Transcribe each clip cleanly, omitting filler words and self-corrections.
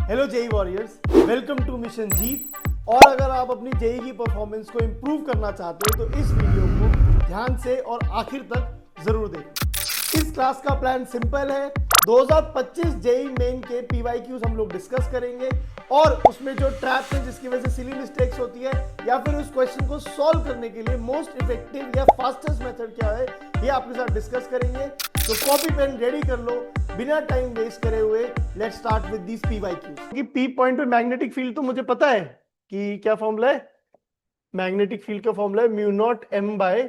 Hello JEE warriors, welcome to mission Jeet. और अगर आप अपनी जेई की परफॉर्मेंस को इंप्रूव करना चाहते हो तो इस वीडियो को ध्यान से और आखिर तक जरूर देखें। इस क्लास का प्लान सिंपल है। 2025 जेई मेन के पीवाईक्यूज हम लोग डिस्कस करेंगे और उसमें जो ट्रैप्स है जिसकी वजह से सिली मिस्टेक्स होती है या फिर उस क्वेश्चन को सॉल्व करने के लिए मोस्ट इफेक्टिव या फास्टेस्ट मेथड क्या है ये आपके साथ डिस्कस करेंगे। तो कॉपी पेन रेडी कर लो, बिना टाइम वेस्ट करे हुए let's start with this PYQs. कि पी पॉइंट पे मैग्नेटिक फील्ड तो मुझे पता है कि क्या फॉर्मूला है। मैग्नेटिक फील्ड का फॉर्मूला है mu naught M by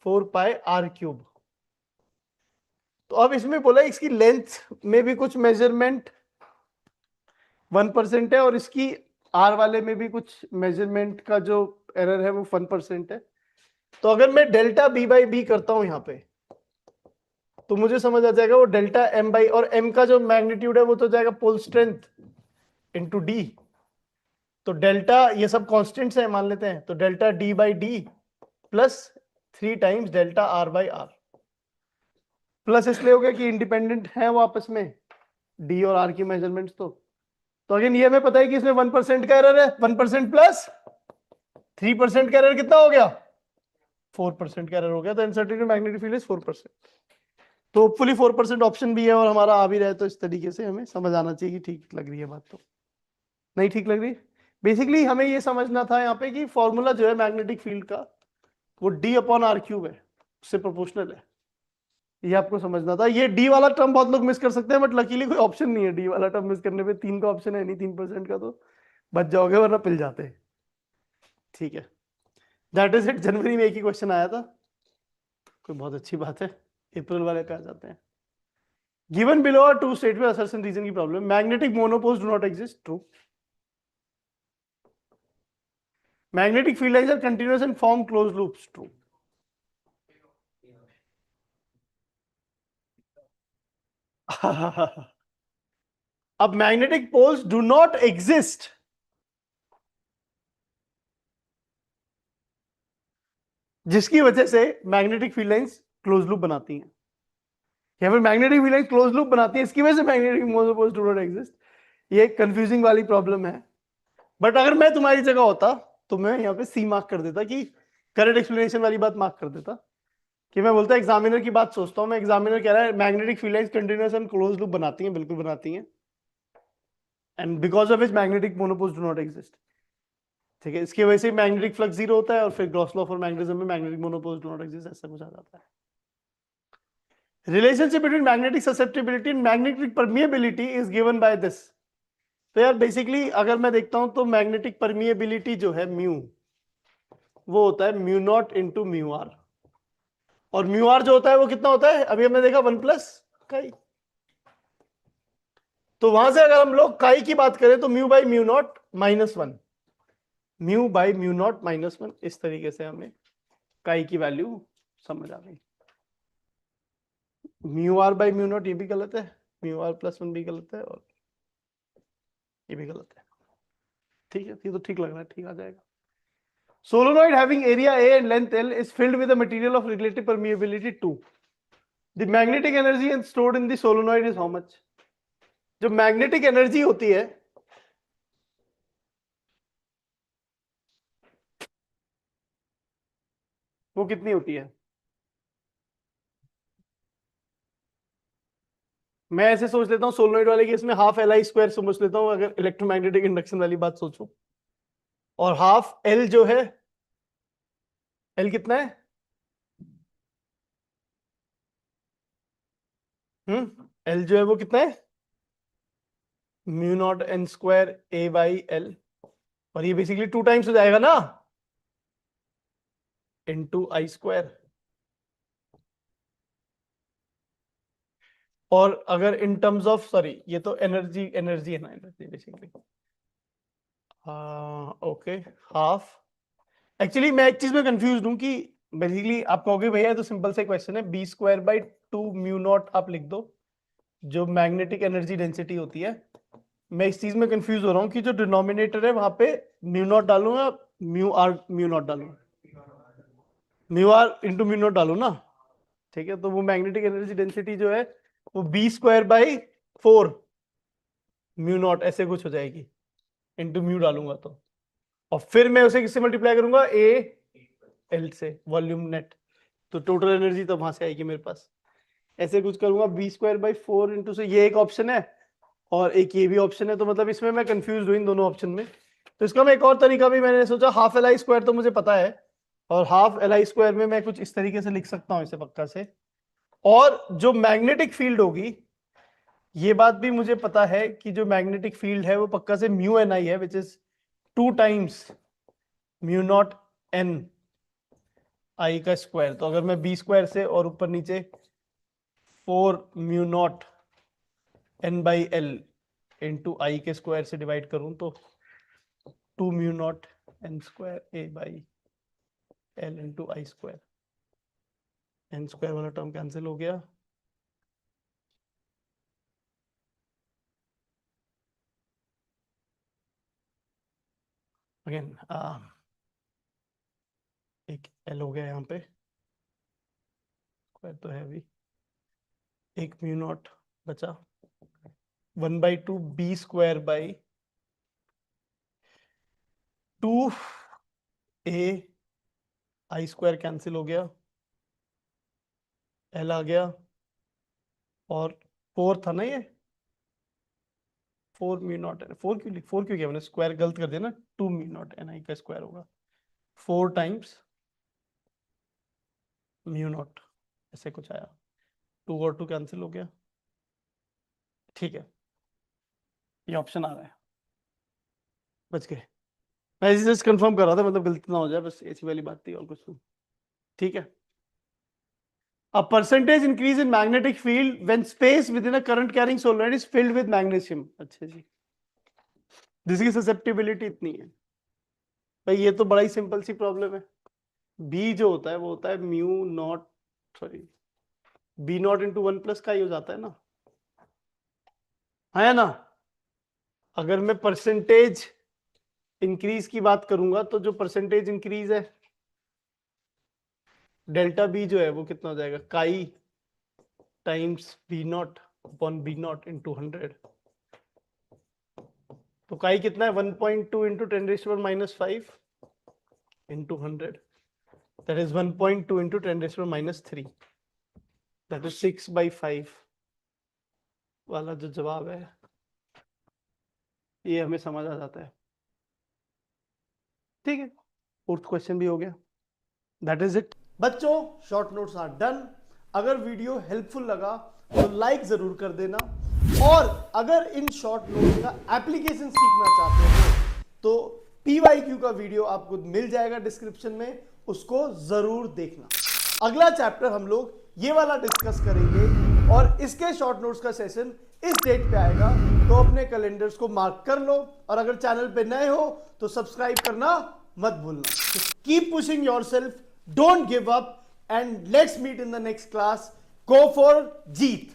4πr³। तो अब इसमें बोला इसकी लेंथ में भी कुछ मेजरमेंट 1% है और इसकी आर वाले में भी कुछ मेजरमेंट का जो एरर है वो 1% है। तो अगर मैं डेल्टा बी बाई बी करता हूं यहां पे तो मुझे समझ आ जाएगा वो डेल्टा एम बाई, और एम का जो मैग्नीट्यूड है वो तो जाएगा पोल स्ट्रेंथ इंटू डी। तो डेल्टा ये सब कॉन्स्टेंट्स है मान लेते हैं, तो delta D by D plus 3 times delta R by R. Plus इसलिए हो गया कि इंडिपेंडेंट है वो आपस में डी और आर की मेजरमेंट्स। तो अगेन ये हमें पता है कि इसमें 1% का एरर है। 1% प्लस 3% का एरर कितना हो गया? 4% का एरर हो गया। तो अनसर्टेनिटी मैग्नेटिक फील्ड इज 4%। तो होपफुली 4% ऑप्शन भी है और हमारा आ भी रहा है, तो इस तरीके से हमें समझ आना चाहिए कि ठीक लग रही है बात। तो नहीं ठीक लग रही। बेसिकली हमें ये समझना था यहाँ पे कि फॉर्मूला जो है मैग्नेटिक फील्ड का वो डी अपॉन आर क्यूब है, उससे प्रोपोर्शनल है। ये आपको समझना था। ये डी वाला टर्म बहुत लोग मिस कर सकते हैं, बट लकीली कोई ऑप्शन नहीं है डी वाला टर्म मिस करने पे। 3 का ऑप्शन है नहीं, 3% का, तो बच जाओगे वरना पिल जाते हैं। ठीक है, दैट इज इट। जनवरी में एक ही क्वेश्चन आया था, कोई बहुत अच्छी बात है। अप्रैल वाले पे आ जाते हैं। Given below are two statement में असर्शन रीजन की problem. Magnetic monopoles do not exist, true. Magnetic field lines are continuous and form close loops, true. अब magnetic poles do not exist, जिसकी वजह से magnetic field lines close loop बनाती हैं, या फिर magnetic field lines close loop बनाती है, इसकी वजह से magnetic monopoles do not exist. ये एक कंफ्यूजिंग वाली प्रॉब्लम है। बट अगर मैं तुम्हारी जगह होता तो मैं यहाँ पे सी मार्क कर देता, कि करेक्ट एक्सप्लेनेशन वाली बात मार्क कर देता, कि मैं बोलता एग्जामिनर की बात सोचता हूं मैं। एग्जामिनर कह रहा है magnetic field lines continuous and close loop बनाती हैं, बिल्कुल बनाती हैं, and because of which magnetic monopoles do not exist. ठीक है, इसकी वजह से मैग्नेटिक फ्लक्स जीरो होता है और फिर ग्रॉस लॉ फॉर मैग्नेटिज्म में magnetic monopoles do not exist, ऐसा कुछ आ जाता है। Relationship between magnetic susceptibility and magnetic permeability is given by this. तो यार बेसिकली अगर मैं देखता हूं तो मैग्नेटिक परमिएबिलिटी जो है म्यू, वो होता है mu naught into mu R. और म्यू आर जो होता है वो कितना होता है? अभी हमने देखा 1 प्लस काई। तो वहां से अगर हम लोग काई की बात करें तो mu by mu not -1, mu by mu not -1, इस तरीके से हमें काई की वैल्यू समझ आ गई। Mu R by mu naught ये भी गलत है, म्यू आर +1 भी गलत है, और ये भी गलत है। ठीक है, ये तो ठीक लग रहा है, ठीक आ जाएगा। Solenoid having area A and length L is filled with a material of relative permeability 2. The magnetic energy stored in the solenoid is how much? जो मैग्नेटिक एनर्जी होती है वो कितनी होती है? मैं ऐसे सोच लेता हूँ सोलोनॉइड वाले केस में हाफ Li² समझ लेता हूँ अगर इलेक्ट्रोमैग्नेटिक इंडक्शन वाली बात सोचूं, और हाफ L जो है, L कितना है? L जो है वो कितना है? म्यू नॉट n² A/L, और ये बेसिकली 2 टाइम्स हो जाएगा ना, इनटू I²। और अगर इन टर्म्स ऑफ, सॉरी ये तो एनर्जी एनर्जी है ना, energy basically. Okay, half. Actually मैं एक चीज में कंफ्यूज हूं कि बेसिकली आप कहोगे भैया तो सिंपल से क्वेश्चन है, B²/2 म्यू नॉट आप लिख दो जो मैग्नेटिक एनर्जी डेंसिटी होती है। मैं इस चीज में कंफ्यूज हो रहा हूँ कि जो डिनोमिनेटर है वहां पे म्यू नॉट डालूंगा, म्यू नॉट डालूंगा, mu R into mu naught डालू ना। ठीक है, तो वो मैग्नेटिक एनर्जी डेंसिटी जो है वो B²/4 म्यू नॉट ऐसे कुछ हो जाएगी, इंटू म्यू डालूंगा तो, और फिर मैं उसे किससे मल्टीप्लाई करूंगा, ए एल से, वॉल्यूम नेट, तो टोटल एनर्जी तो वहां से आएगी मेरे पास। ऐसे कुछ करूंगा, b²/4 इंटू से, ये एक ऑप्शन है और एक ये भी ऑप्शन है, तो मतलब इसमें मैं कंफ्यूज हुई इन दोनों ऑप्शन में। तो इसका मैं एक और तरीका भी मैंने सोचा, हाफ एल आई स्क्वायर तो मुझे पता है, और हाफ एल आई स्क्वायर में मैं कुछ इस तरीके से लिख सकता हूं इसे पक्का से। और जो मैग्नेटिक फील्ड होगी, ये बात भी मुझे पता है कि जो मैग्नेटिक फील्ड है वो पक्का से म्यू एन आई है, which is 2 times mu naught n i का स्क्वायर। तो अगर मैं बी स्क्वायर से और ऊपर नीचे 4 mu naught n by l into i के स्क्वायर से डिवाइड करूं तो 2 mu naught n square a by l into i square, n square वाला टर्म कैंसिल हो गया, अगेन एक एल हो गया यहाँ पे, स्क्वायर तो है अभी, एक म्यू नॉट बचा, 1/2 B square by 2 A I square cancel हो गया, एल आ गया, और 4 था ना ये, 4 म्यू नॉट एन, 4 क्यों किया मैंने, स्क्वायर गलत कर दिया ना, 2 म्यू नॉट एन आई का स्क्वायर होगा 4 टाइम्स म्यू नॉट, ऐसे कुछ आया, 2 और 2 कैंसिल हो गया, ठीक है, ये ऑप्शन आ रहा है, बच गए। मैं इसे जस्ट कंफर्म कर रहा था, मतलब गलती ना हो जाए, बस ऐसी वाली बात थी और कुछ नहीं, ठीक है। A percentage increase in magnetic field when space within a current carrying solenoid is filled with magnesium। अच्छा जी, जिसकी ससेप्टिबिलिटी इतनी है भाई, ये तो बड़ा ही सिंपल सी प्रॉब्लम है। बी जो होता है वो होता है mu naught, sorry B naught into 1+ का ही हो जाता है ना, है ना। अगर मैं परसेंटेज इंक्रीज की बात करूंगा तो जो परसेंटेज इंक्रीज है, डेल्टा बी जो है वो कितना हो जाएगा, chi times B naught upon B naught into 100। तो काई कितना है, 1.2 into 10⁻⁻5 into 100, that is 1.2 into 10⁻⁻3, that is 6/5 वाला जो जवाब है, ये हमें समझ आ जाता है, ठीक है। फोर्थ क्वेश्चन भी हो गया, दैट इज इट बच्चों, शॉर्ट नोट्स आर डन। अगर वीडियो हेल्पफुल लगा तो लाइक जरूर कर देना, और अगर इन शॉर्ट नोट्स का एप्लीकेशन सीखना चाहते हो तो PYQ का वीडियो आपको मिल जाएगा डिस्क्रिप्शन में, उसको जरूर देखना। अगला चैप्टर हम लोग ये वाला डिस्कस करेंगे, और इसके शॉर्ट नोट्स का सेशन इस डेट पे आएगा, तो अपने कैलेंडर्स को मार्क कर लो, और अगर चैनल पे नए हो तो सब्सक्राइब करना मत भूलना। Keep pushing yourself, don't give up, and let's meet in the next class. Go for Jeet.